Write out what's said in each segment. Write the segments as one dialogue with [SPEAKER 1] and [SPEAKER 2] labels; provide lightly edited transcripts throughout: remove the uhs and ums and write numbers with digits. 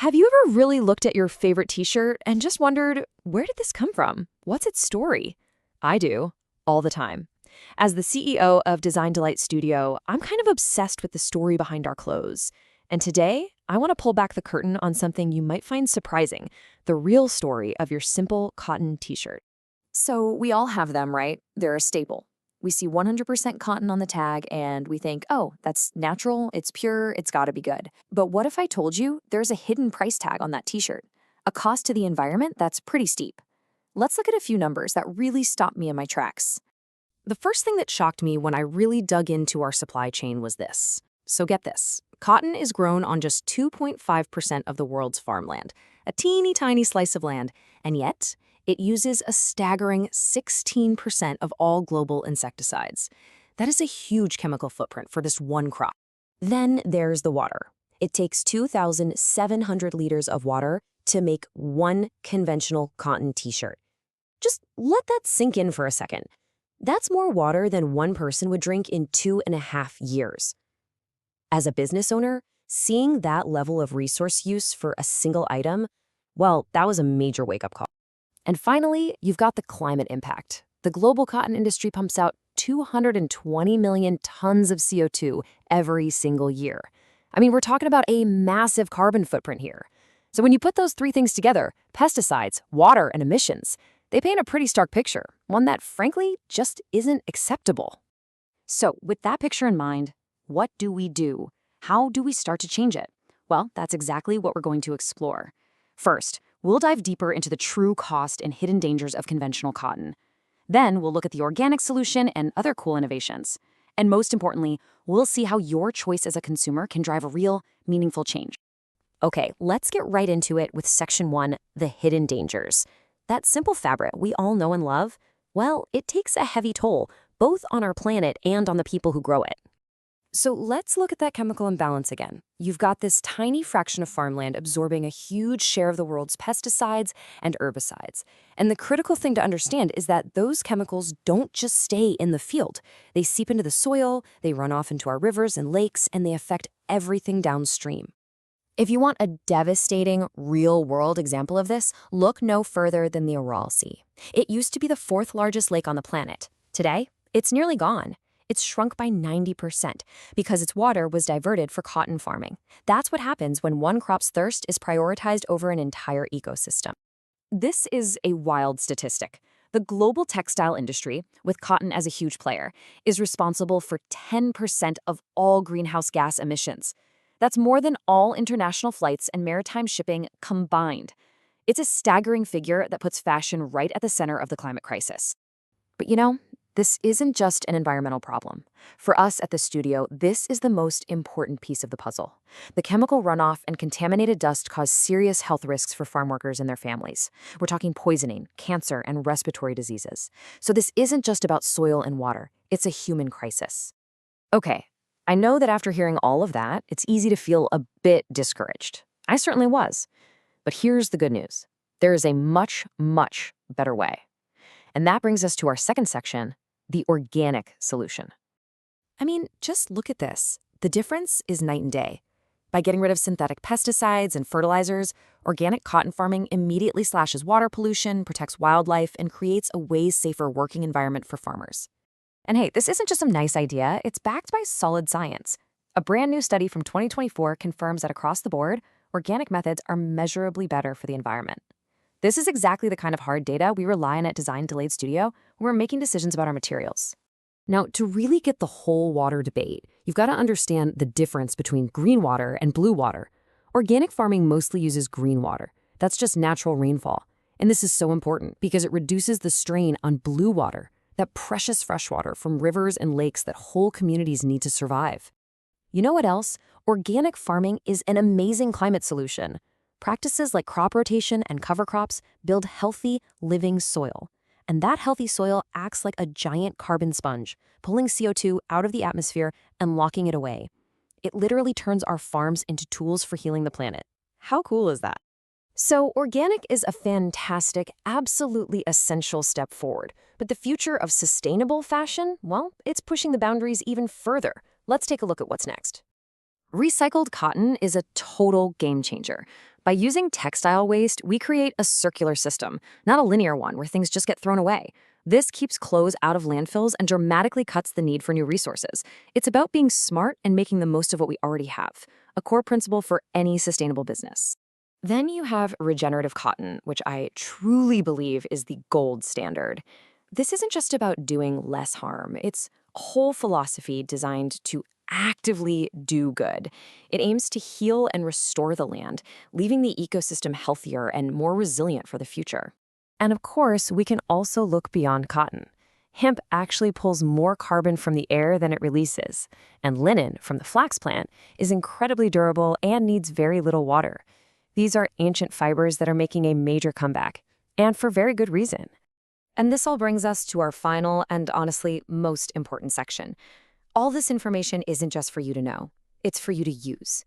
[SPEAKER 1] Have you ever really looked at your favorite t-shirt and just wondered, where did this come from? What's its story? I do, all the time. As the CEO of Design Delight Studio, I'm kind of obsessed with the story behind our clothes. And today, I want to pull back the curtain on something you might find surprising, the real story of your simple cotton t-shirt. So we all have them, right? They're a staple. We see 100% cotton on the tag and we think, oh, that's natural, it's pure, it's gotta be good. But what if I told you there's a hidden price tag on that t-shirt? A cost to the environment that's pretty steep. Let's look at a few numbers that really stopped me in my tracks. The first thing that shocked me when I really dug into our supply chain was this. So get this. Cotton is grown on just 2.5% of the world's farmland, a teeny tiny slice of land, and yet it uses a staggering 16% of all global insecticides. That is a huge chemical footprint for this one crop. Then there's the water. It takes 2,700 liters of water to make one conventional cotton t-shirt. Just let that sink in for a second. That's more water than one person would drink in 2.5 years. As a business owner, seeing that level of resource use for a single item, well, that was a major wake-up call. And finally, you've got the climate impact. The global cotton industry pumps out 220 million tons of CO2 every single year. I mean, we're talking about a massive carbon footprint here. So when you put those three things together, pesticides, water, and emissions, they paint a pretty stark picture, one that, frankly, just isn't acceptable. So with that picture in mind, what do we do? How do we start to change it? Well, that's exactly what we're going to explore. First, we'll dive deeper into the true cost and hidden dangers of conventional cotton. Then we'll look at the organic solution and other cool innovations. And most importantly, we'll see how your choice as a consumer can drive a real, meaningful change. Okay, let's get right into it with Section 1, the hidden dangers. That simple fabric we all know and love, well, it takes a heavy toll, both on our planet and on the people who grow it. So let's look at that chemical imbalance again. You've got this tiny fraction of farmland absorbing a huge share of the world's pesticides and herbicides. And the critical thing to understand is that those chemicals don't just stay in the field. They seep into the soil, they run off into our rivers and lakes, and they affect everything downstream. If you want a devastating, real-world example of this, look no further than the Aral Sea. It used to be the fourth largest lake on the planet. Today, it's nearly gone. It's shrunk by 90% because its water was diverted for cotton farming. That's what happens when one crop's thirst is prioritized over an entire ecosystem. This is a wild statistic. The global textile industry, with cotton as a huge player, is responsible for 10% of all greenhouse gas emissions. That's more than all international flights and maritime shipping combined. It's a staggering figure that puts fashion right at the center of the climate crisis. But you know, this isn't just an environmental problem. For us at the studio, this is the most important piece of the puzzle. The chemical runoff and contaminated dust cause serious health risks for farm workers and their families. We're talking poisoning, cancer, and respiratory diseases. So this isn't just about soil and water. It's a human crisis. Okay, I know that after hearing all of that, it's easy to feel a bit discouraged. I certainly was. But here's the good news. There is a much, much better way. And that brings us to our second section, the organic solution. I mean, just look at this. The difference is night and day. By getting rid of synthetic pesticides and fertilizers, organic cotton farming immediately slashes water pollution, protects wildlife, and creates a way safer working environment for farmers. And hey, this isn't just some nice idea, it's backed by solid science. A brand new study from 2024 confirms that across the board, organic methods are measurably better for the environment. This is exactly the kind of hard data we rely on at Design Delayed Studio when we're making decisions about our materials. Now, to really get the whole water debate, you've got to understand the difference between green water and blue water. Organic farming mostly uses green water. That's just natural rainfall. And this is so important because it reduces the strain on blue water, that precious fresh water from rivers and lakes that whole communities need to survive. You know what else? Organic farming is an amazing climate solution. Practices like crop rotation and cover crops build healthy, living soil. And that healthy soil acts like a giant carbon sponge, pulling CO2 out of the atmosphere and locking it away. It literally turns our farms into tools for healing the planet. How cool is that? So organic is a fantastic, absolutely essential step forward. But the future of sustainable fashion, well, it's pushing the boundaries even further. Let's take a look at what's next. Recycled cotton is a total game changer. By using textile waste, we create a circular system, not a linear one where things just get thrown away. This keeps clothes out of landfills and dramatically cuts the need for new resources. It's about being smart and making the most of what we already have, a core principle for any sustainable business. Then you have regenerative cotton, which I truly believe is the gold standard. This isn't just about doing less harm. It's a whole philosophy designed to actively do good. It aims to heal and restore the land, leaving the ecosystem healthier and more resilient for the future. And of course, we can also look beyond cotton. Hemp actually pulls more carbon from the air than it releases, and linen from the flax plant is incredibly durable and needs very little water. These are ancient fibers that are making a major comeback, and for very good reason. And this all brings us to our final and honestly most important section. All this information isn't just for you to know, it's for you to use.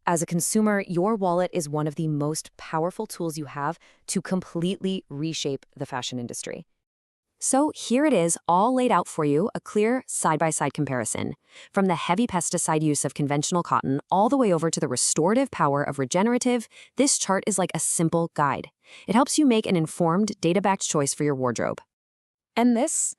[SPEAKER 1] As a consumer, your wallet is one of the most powerful tools you have to completely reshape the fashion industry. So here it is, all laid out for you, a clear side-by-side comparison. From the heavy pesticide use of conventional cotton all the way over to the restorative power of regenerative, this chart is like a simple guide. It helps you make an informed, data-backed choice for your wardrobe. And this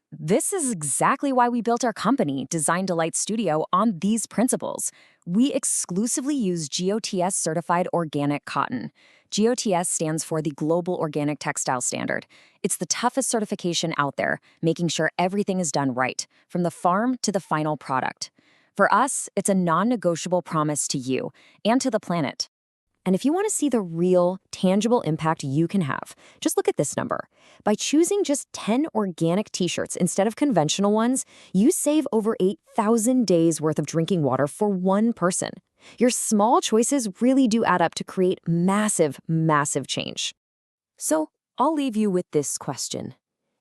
[SPEAKER 1] is exactly why we built our company, Design Delight Studio, on these principles. We exclusively use GOTS-certified organic cotton. GOTS stands for the Global Organic Textile Standard. It's the toughest certification out there, making sure everything is done right, from the farm to the final product. For us, it's a non-negotiable promise to you and to the planet. And if you want to see the real, tangible impact you can have, just look at this number. By choosing just 10 organic t-shirts instead of conventional ones, you save over 8,000 days worth of drinking water for one person. Your small choices really do add up to create massive, massive change. So I'll leave you with this question.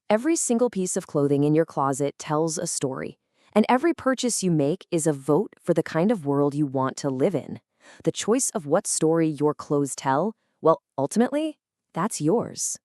[SPEAKER 1] Every single piece of clothing in your closet tells a story, and every purchase you make is a vote for the kind of world you want to live in. The choice of what story your clothes tell, well, ultimately, that's yours.